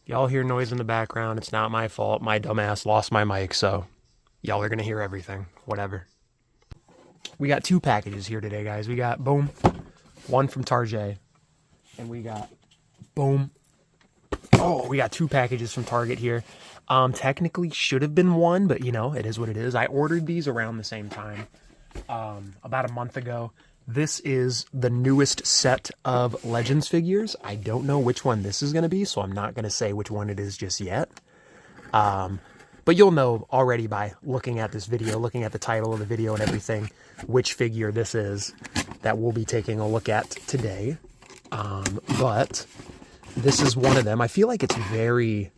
Y'all hear noise in the background. It's not my fault. My dumbass lost my mic, so y'all are going to hear everything. Whatever. We got 2 packages here today, guys. We got, boom, one from Target, and we got, boom. Oh, we got 2 packages from Target here. Technically should have been 1, but, you know, it is what it is. I ordered these around the same time, about a month ago. This is the newest set of Legends figures. I don't know which one this is going to be, so I'm not going to say which one it is just yet. But you'll know already by looking at this video, looking at the title of the video and everything, which figure this is that we'll be taking a look at today. But this is one of them. I feel like it's very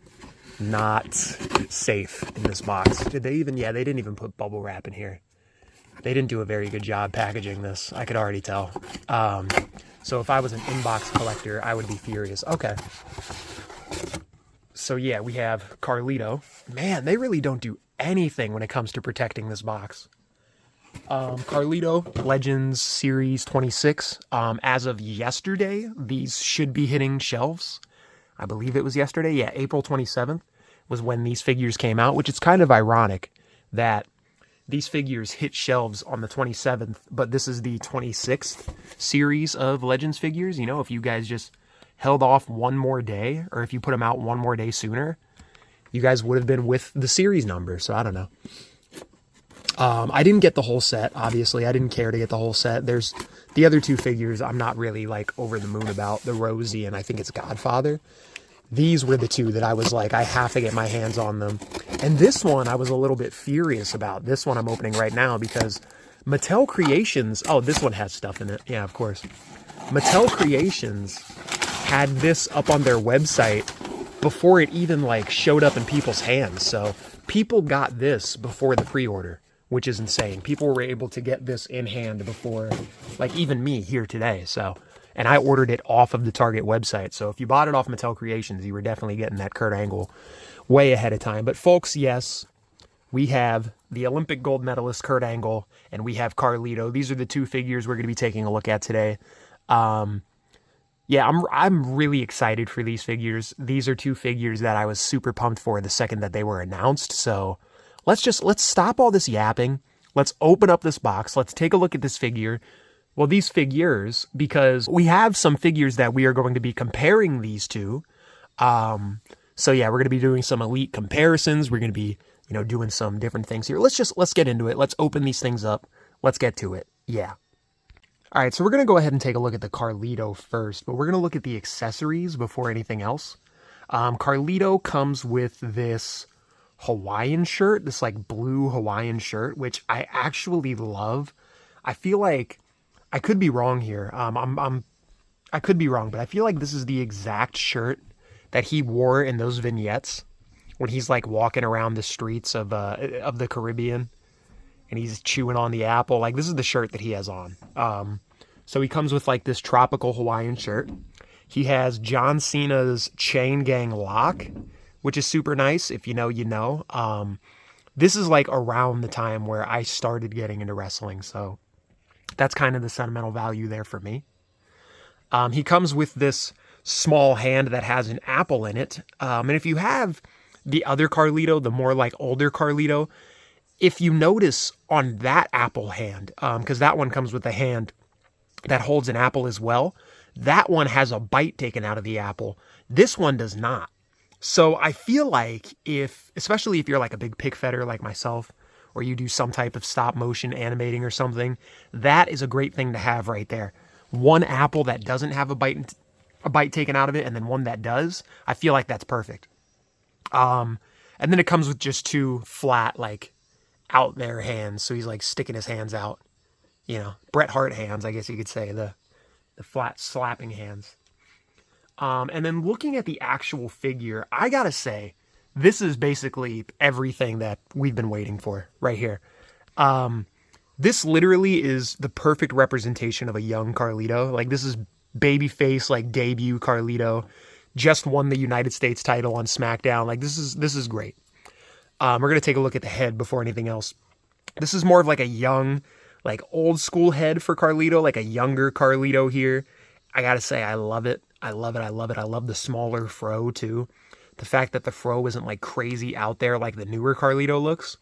not safe in this box. Did they even, yeah, they didn't even put bubble wrap in here. They didn't do a very good job packaging this. I could already tell. So if I was an inbox collector, I would be furious. Okay. So yeah, we have Carlito. Man, they really don't do anything when it comes to protecting this box. Carlito, Legends Series 26. As of yesterday, these should be hitting shelves. I believe it was yesterday. Yeah, April 27th was when these figures came out, which is kind of ironic that these figures hit shelves on the 27th, but this is the 26th series of Legends figures. You know, if you guys just held off one more day, or if you put them out one more day sooner, you guys would have been with the series number. So I don't know. I didn't get the whole set, obviously. I didn't care to get the whole set. There's the other 2 figures I'm not really like over the moon about, the Rosie and I think it's Godfather. These were the 2 that I was like, I have to get my hands on them. And this one I was a little bit furious about. This one I'm opening right now because Mattel Creations, oh, this one has stuff in it. Yeah, of course. Mattel Creations had this up on their website before it even like showed up in people's hands. So people got this before the pre-order, which is insane. People were able to get this in hand before like even me here today. So, and I ordered it off of the Target website. So if you bought it off Mattel Creations, you were definitely getting that Kurt Angle way ahead of time. But folks, yes, we have the Olympic gold medalist Kurt Angle and we have Carlito. These are the 2 figures we're going to be taking a look at today. Yeah, I'm really excited for these figures. These are 2 figures that I was super pumped for the second that they were announced. So let's stop all this yapping. Let's open up this box. Let's take a look at this figure. Well, these figures, because we have some figures that we are going to be comparing these to. So yeah, we're going to be doing some elite comparisons. We're going to be, you know, doing some different things here. Let's get into it. Let's open these things up. Let's get to it. Yeah. All right, so we're going to go ahead and take a look at the Carlito first, but we're going to look at the accessories before anything else. Carlito comes with this Hawaiian shirt, this like blue Hawaiian shirt, which I actually love. I feel like I could be wrong here. I could be wrong, but I feel like this is the exact shirt that he wore in those vignettes when he's like walking around the streets of the Caribbean. And he's chewing on the apple. Like, this is the shirt that he has on. So he comes with, like, this tropical Hawaiian shirt. He has John Cena's Chain Gang lock, which is super nice. If you know, you know. This is, like, around the time where I started getting into wrestling. So that's kind of the sentimental value there for me. He comes with this small hand that has an apple in it. And if you have the other Carlito, the more, like, older Carlito, if you notice on that apple hand, because that one comes with a hand that holds an apple as well, that one has a bite taken out of the apple. This one does not. So I feel like especially if you're like a big pig fetter like myself, or you do some type of stop motion animating or something, that is a great thing to have right there. One apple that doesn't have a bite taken out of it, and then one that does, I feel like that's perfect. And then it comes with just 2 flat, like, out there hands, so he's like sticking his hands out, you know, Bret Hart hands, I guess you could say, the flat slapping hands. And then looking at the actual figure, I gotta say, this is basically everything that we've been waiting for right here. This literally is the perfect representation of a young Carlito. Like, this is babyface, like, debut Carlito, just won the United States title on SmackDown. Like, this is great. We're going to take a look at the head before anything else. This is more of like a young, like old school head for Carlito, like a younger Carlito here. I got to say, I love it. I love it. I love it. I love the smaller fro too. The fact that the fro isn't like crazy out there like the newer Carlito looks.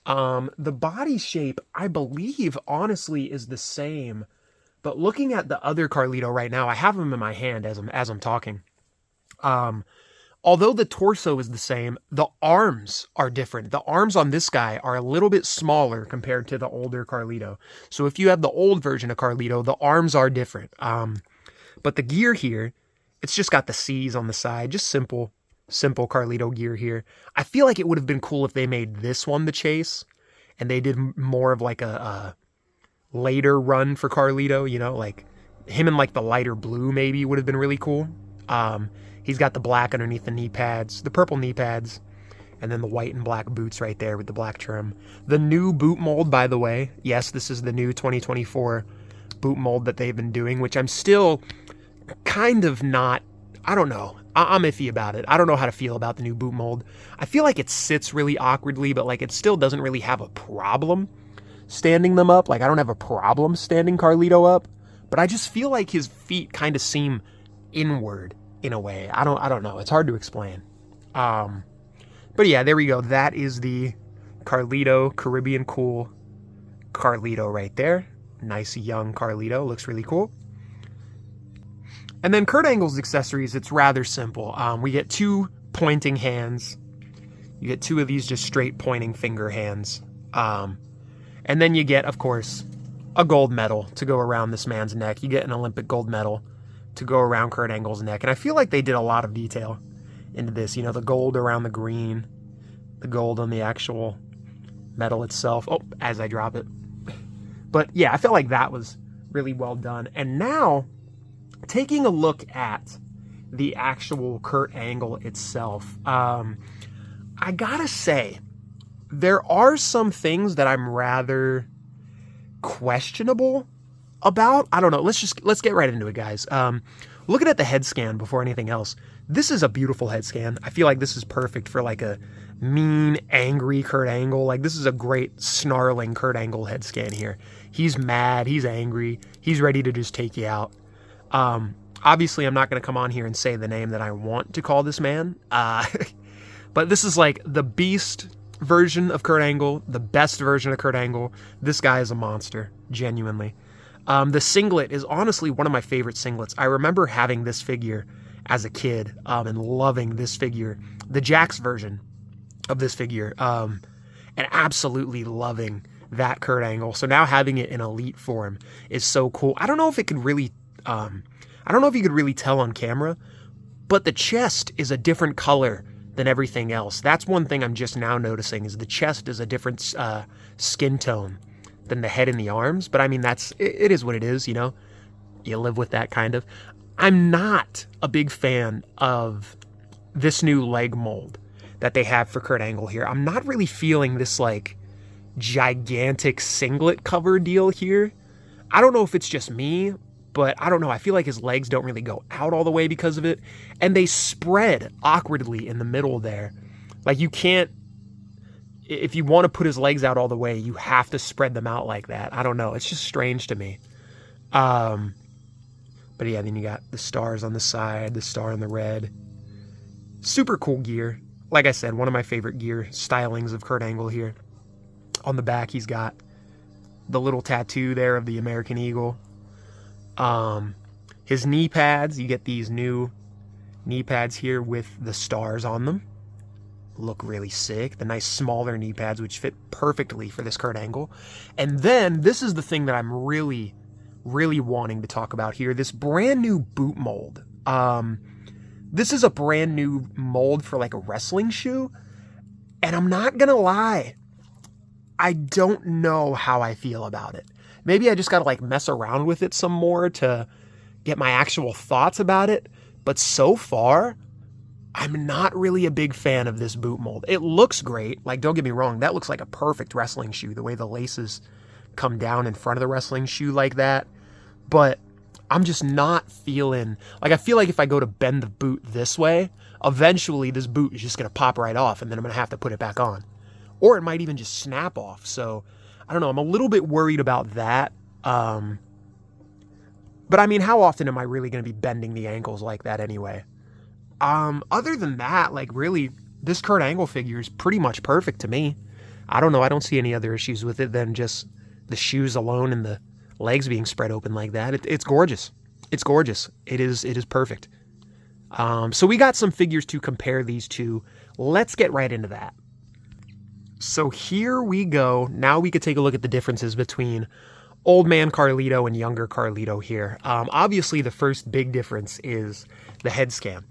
The body shape, I believe, honestly, is the same. But looking at the other Carlito right now, I have him in my hand as I'm talking. Although the torso is the same, the arms are different. The arms on this guy are a little bit smaller compared to the older Carlito. So if you have the old version of Carlito, the arms are different. But the gear here, it's just got the C's on the side. Just simple Carlito gear here. I feel like it would have been cool if they made this one the chase, and they did more of like a later run for Carlito, you know, like him in like the lighter blue maybe would have been really cool. He's got the black underneath the knee pads, the purple knee pads, and then the white and black boots right there with the black trim. The new boot mold, by the way, yes, this is the new 2024 boot mold that they've been doing, which I'm still kind of not, I don't know. I'm iffy about it. I don't know how to feel about the new boot mold. I feel like it sits really awkwardly, but like it still doesn't really have a problem standing them up. Like I don't have a problem standing Carlito up, but I just feel like his feet kind of seem inward in a way. I don't know. It's hard to explain. But yeah, there we go. That is the Carlito Caribbean Cool Carlito right there. Nice young Carlito. Looks really cool. And then Kurt Angle's accessories, it's rather simple. We get 2 pointing hands. You get 2 of these just straight pointing finger hands. And then you get, of course, a gold medal to go around this man's neck. You get an Olympic gold medal to go around Kurt Angle's neck. And I feel like they did a lot of detail into this. You know, the gold around the green, the gold on the actual medal itself. Oh, as I drop it. But yeah, I felt like that was really well done. And now, taking a look at the actual Kurt Angle itself, I gotta say, there are some things that I'm rather questionable about. I don't know. Let's get right into it, guys. Looking at the head scan before anything else, this is a beautiful head scan. I feel like this is perfect for like a mean, angry Kurt Angle. Like this is a great snarling Kurt Angle head scan here. He's mad. He's angry. He's ready to just take you out. Obviously, I'm not going to come on here and say the name that I want to call this man. But this is like the beast version of Kurt Angle, the best version of Kurt Angle. This guy is a monster, genuinely. The singlet is honestly one of my favorite singlets. I remember having this figure as a kid and loving this figure, the Jax version of this figure, and absolutely loving that Kurt Angle. So now having it in elite form is so cool. I don't know if it could really, I don't know if you could really tell on camera, but the chest is a different color than everything else. That's one thing I'm just now noticing, is the chest is a different skin tone than the head and the arms. But I mean, it is what it is, you know? You live with that, kind of. I'm not a big fan of this new leg mold that they have for Kurt Angle here. I'm not really feeling this like gigantic singlet cover deal here. I don't know if it's just me, but I don't know. I feel like his legs don't really go out all the way because of it. And they spread awkwardly in the middle there. Like you can't, if you want to put his legs out all the way, you have to spread them out like that. I don't know. It's just strange to me. But yeah, then you got the stars on the side, the star in the red. Super cool gear. Like I said, one of my favorite gear stylings of Kurt Angle here. On the back, he's got the little tattoo there of the American Eagle. His knee pads, you get these new knee pads here with the stars on them. Look really sick. The nice smaller knee pads, which fit perfectly for this Kurt Angle. And then, this is the thing that I'm really wanting to talk about here. This brand new boot mold. This is a brand new mold for like a wrestling shoe. And I'm not gonna lie, I don't know how I feel about it. Maybe I just gotta like mess around with it some more to get my actual thoughts about it. But so far, I'm not really a big fan of this boot mold. It looks great. Like, don't get me wrong, that looks like a perfect wrestling shoe, the way the laces come down in front of the wrestling shoe like that. But I'm just not feeling, like, I feel like if I go to bend the boot this way, eventually this boot is just going to pop right off, and then I'm going to have to put it back on. Or it might even just snap off. So, I don't know, I'm a little bit worried about that. But I mean, how often am I really going to be bending the ankles like that anyway? Other than that, like really, this Kurt Angle figure is pretty much perfect to me. I don't know. I don't see any other issues with it than just the shoes alone and the legs being spread open like that. It's gorgeous. It's gorgeous. It is perfect. So we got some figures to compare these to. Let's get right into that. So here we go. Now we could take a look at the differences between old man Carlito and younger Carlito here. Obviously, the first big difference is the head scan.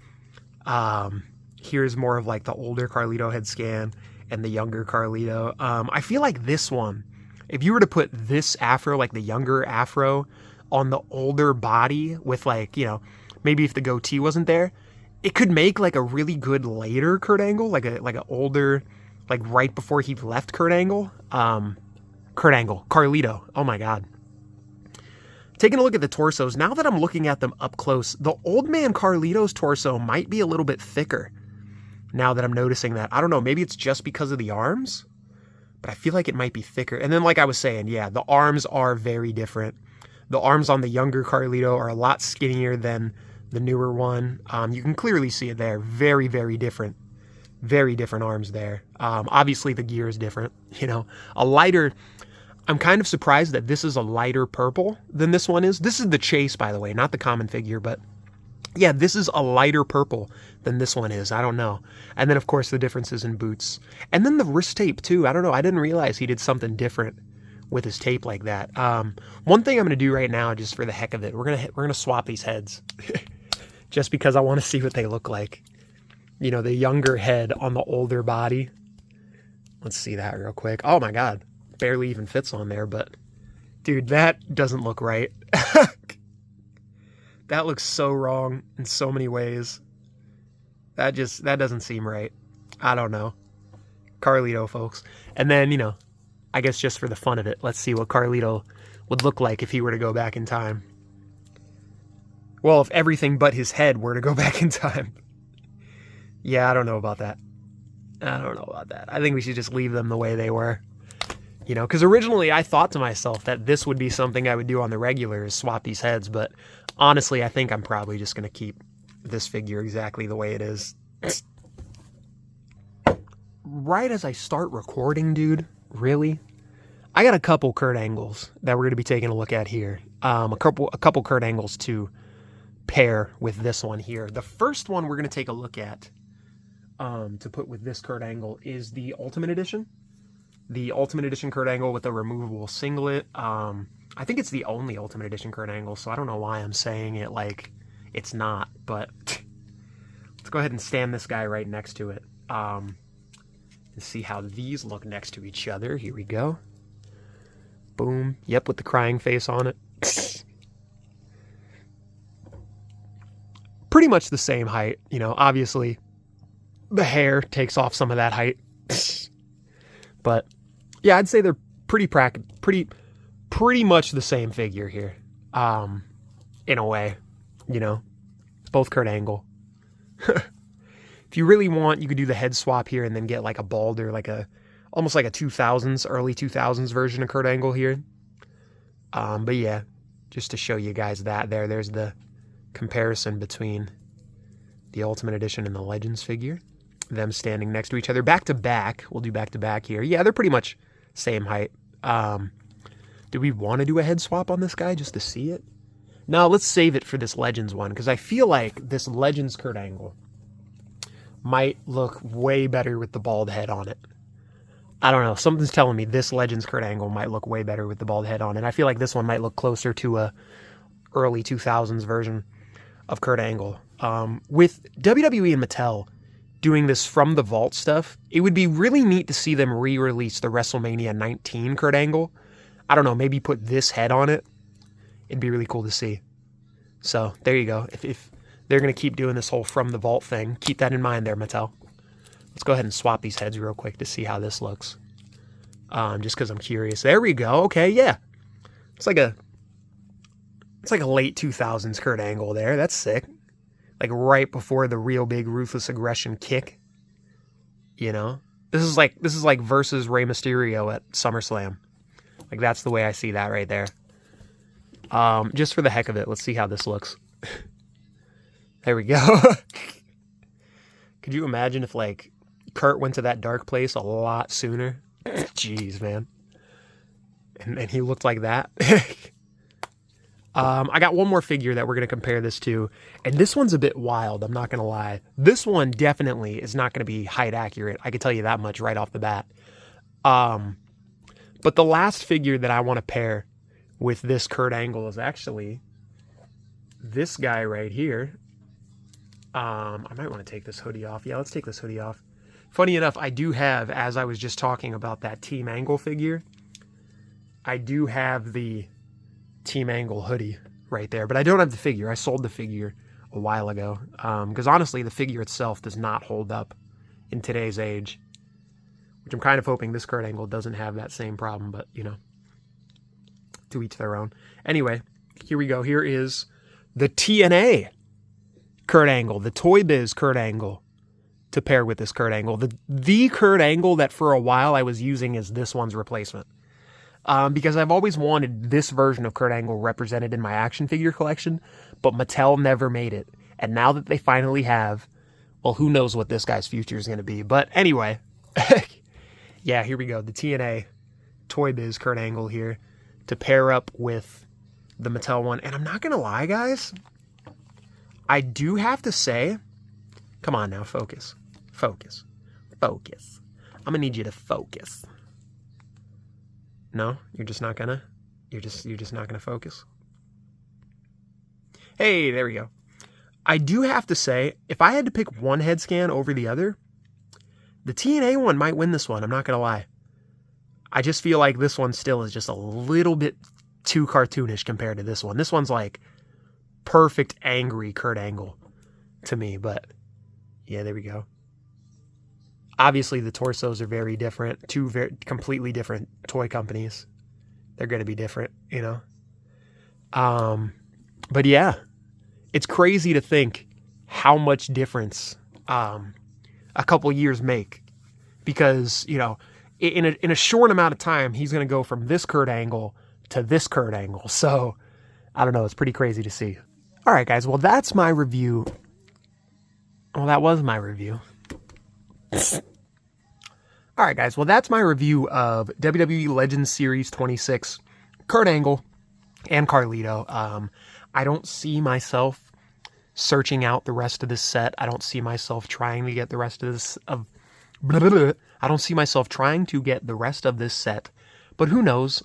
Here's more of like the older Carlito head scan and the younger Carlito. I feel like this one, if you were to put this afro, like the younger afro, on the older body with like, you know, maybe if the goatee wasn't there, it could make like a really good later Kurt Angle, like an older, like right before he left Kurt Angle. Carlito. Oh my God. Taking a look at the torsos, now that I'm looking at them up close, the old man Carlito's torso might be a little bit thicker. Now that I'm noticing that. I don't know, maybe it's just because of the arms, but I feel like it might be thicker. And then like I was saying, yeah, the arms are very different. The arms on the younger Carlito are a lot skinnier than the newer one. You can clearly see it there. Very, very different. Very different arms there. Obviously the gear is different. You know, a lighter... I'm kind of surprised that this is a lighter purple than this one is. This is the Chase, by the way, not the common figure, but yeah, this is a lighter purple than this one is. I don't know. And then, of course, the differences in boots. And then the wrist tape, too. I don't know. I didn't realize he did something different with his tape like that. One thing I'm going to do right now, just for the heck of it, we're gonna swap these heads. Just because I want to see what they look like. You know, the younger head on the older body. Let's see that real quick. Oh, my God. Barely even fits on there, but dude, that doesn't look right. That looks so wrong in so many ways. That doesn't seem right. I don't know. Carlito, folks. And then, you know, I guess just for the fun of it, let's see what Carlito would look like if he were to go back in time. Well, if everything but his head were to go back in time. Yeah, I don't know about that. I think we should just leave them the way they were. You know, because originally I thought to myself that this would be something I would do on the regular, is swap these heads. But honestly, I think I'm probably just going to keep this figure exactly the way it is. Right as I start recording, dude, really? I got a couple Kurt Angles that we're going to be taking a look at here. A couple Kurt Angles to pair with this one here. The first one we're going to take a look at to put with this Kurt Angle is the Ultimate Edition. The Ultimate Edition Kurt Angle with the removable singlet. I think it's the only Ultimate Edition Kurt Angle, so I don't know why I'm saying it like it's not, but let's go ahead and stand this guy right next to it. And see how these look next to each other. Here we go. Boom. Yep, with the crying face on it. Pretty much the same height, you know, obviously the hair takes off some of that height. But yeah, I'd say they're pretty much the same figure here. In a way, you know, both Kurt Angle. If you really want, you could do the head swap here and then get like a balder, like almost like a 2000s, early 2000s version of Kurt Angle here. But yeah, just to show you guys that there's the comparison between the Ultimate Edition and the Legends figure. Them standing next to each other back to back. We'll do back to back here. Yeah, they're pretty much same height. Do we want to do a head swap on this guy just to see it? No, let's save it for this Legends one, because I feel like this Legends Kurt Angle might look way better with the bald head on it. I don't know. Something's telling me this Legends Kurt Angle might look way better with the bald head on it. I feel like this one might look closer to a early 2000s version of Kurt Angle. With WWE and Mattel doing this from the vault stuff, it would be really neat to see them re-release the WrestleMania 19 Kurt Angle. I don't know, maybe put this head on it. It'd be really cool to see. So, there you go. If they're going to keep doing this whole from the vault thing, keep that in mind there, Mattel. Let's go ahead and swap these heads real quick to see how this looks. Just because I'm curious. There we go. Okay, yeah. It's like a late 2000s Kurt Angle there. That's sick. Like right before the real big Ruthless Aggression kick. You know? This is like versus Rey Mysterio at SummerSlam. Like that's the way I see that right there. Just for the heck of it, let's see how this looks. There we go. Could you imagine if, like, Kurt went to that dark place a lot sooner? Jeez, man. And he looked like that. I got one more figure that we're going to compare this to, and this one's a bit wild, I'm not going to lie. This one definitely is not going to be height accurate. I can tell you that much right off the bat. But the last figure that I want to pair with this Kurt Angle is actually this guy right here. I might want to take this hoodie off. Yeah, let's take this hoodie off. Funny enough, I do have, as I was just talking about that Team Angle figure, I do have the Team Angle hoodie right there, but I don't have the figure. I sold the figure a while ago, because honestly, the figure itself does not hold up in today's age, which I'm kind of hoping this Kurt Angle doesn't have that same problem, but, you know, to each their own. Anyway, here we go. Here is the TNA Kurt Angle, the Toy Biz Kurt Angle, to pair with this Kurt Angle. The Kurt Angle that for a while I was using as this one's replacement. Because I've always wanted this version of Kurt Angle represented in my action figure collection, but Mattel never made it. And now that they finally have, well, who knows what this guy's future is going to be. But anyway, yeah, here we go. The TNA Toy Biz Kurt Angle here to pair up with the Mattel one. And I'm not going to lie, guys. I do have to say, come on now, focus. Focus. Focus. I'm going to need you to focus. No, you're just not gonna? You're just not gonna focus? Hey, there we go. I do have to say, if I had to pick one head scan over the other, the TNA one might win this one, I'm not gonna lie. I just feel like this one still is just a little bit too cartoonish compared to this one. This one's like perfect angry Kurt Angle to me, but yeah, there we go. Obviously, the torsos are very different. Two completely different toy companies. They're going to be different, you know. But yeah, it's crazy to think how much difference a couple years make, because, you know, in a short amount of time, he's going to go from this Kurt Angle to this Kurt Angle. So I don't know. It's pretty crazy to see. All right, guys. Well, that's my review. Well, that was my review. All right, guys. Well, that's my review of WWE Legends Series 26, Kurt Angle and Carlito. I don't see myself searching out the rest of this set. I don't see myself trying to get the rest of this I don't see myself trying to get the rest of this set. But who knows?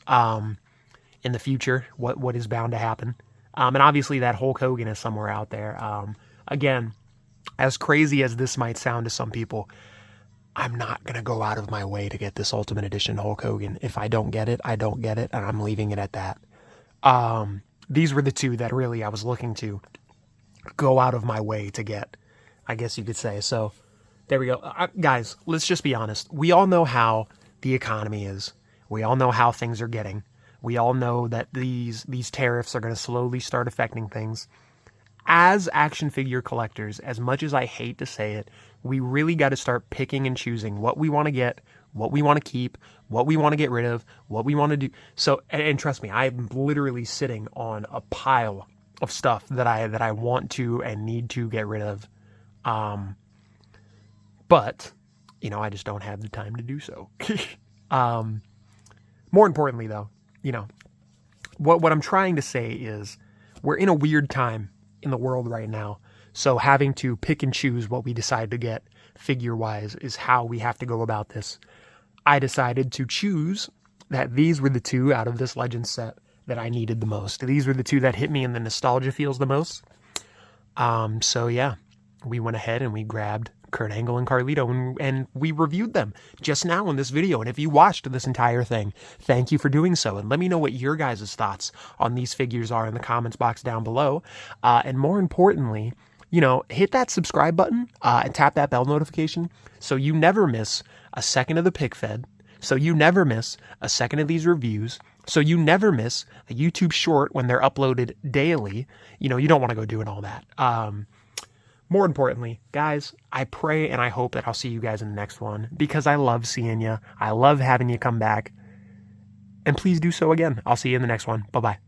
In the future, what is bound to happen? And obviously, that Hulk Hogan is somewhere out there. Again, as crazy as this might sound to some people, I'm not going to go out of my way to get this Ultimate Edition Hulk Hogan. If I don't get it, I don't get it, and I'm leaving it at that. These were the two that really I was looking to go out of my way to get, I guess you could say. So, there we go. Guys, let's just be honest. We all know how the economy is. We all know how things are getting. We all know that these tariffs are going to slowly start affecting things. As action figure collectors, as much as I hate to say it, we really got to start picking and choosing what we want to get, what we want to keep, what we want to get rid of, what we want to do. So, and trust me, I'm literally sitting on a pile of stuff that I want to and need to get rid of. But, you know, I just don't have the time to do so. More importantly, though, you know, what I'm trying to say is we're in a weird time in the world right now. So having to pick and choose what we decide to get figure-wise is how we have to go about this. I decided to choose that these were the two out of this Legends set that I needed the most. These were the two that hit me in the nostalgia feels the most. So yeah, we went ahead and we grabbed Kurt Angle and Carlito, and we reviewed them just now in this video. And if you watched this entire thing, thank you for doing so. And let me know what your guys' thoughts on these figures are in the comments box down below. And more importantly, you know, hit that subscribe button and tap that bell notification so you never miss a second of the pick fed, so you never miss a second of these reviews, so you never miss a YouTube short when they're uploaded daily. You know, you don't want to go doing all that. More importantly, guys, I pray and I hope that I'll see you guys in the next one, because I love seeing you. I love having you come back. And please do so again. I'll see you in the next one. Bye-bye.